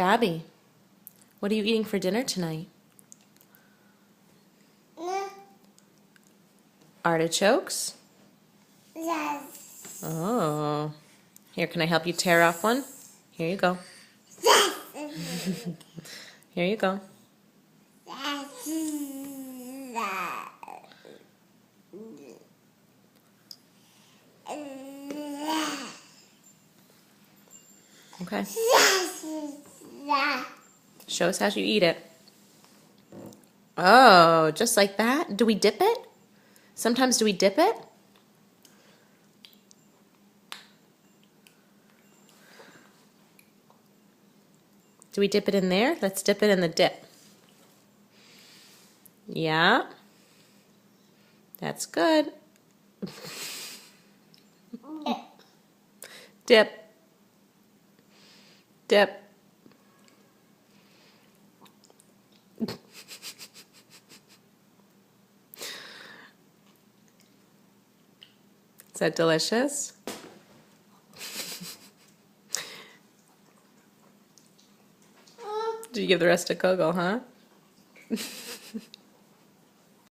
Gabby, what are you eating for dinner tonight? Artichokes? Yes. Oh. Here, can I help you tear off one? Here you go. Here you go. Okay. Show us how you eat it. Oh, just like that? Do we dip it? Sometimes do we dip it? Do we dip it in there? Let's dip it in the dip. Yeah. That's good. Dip. Dip. Is that delicious? Did you give the rest to Coco, huh?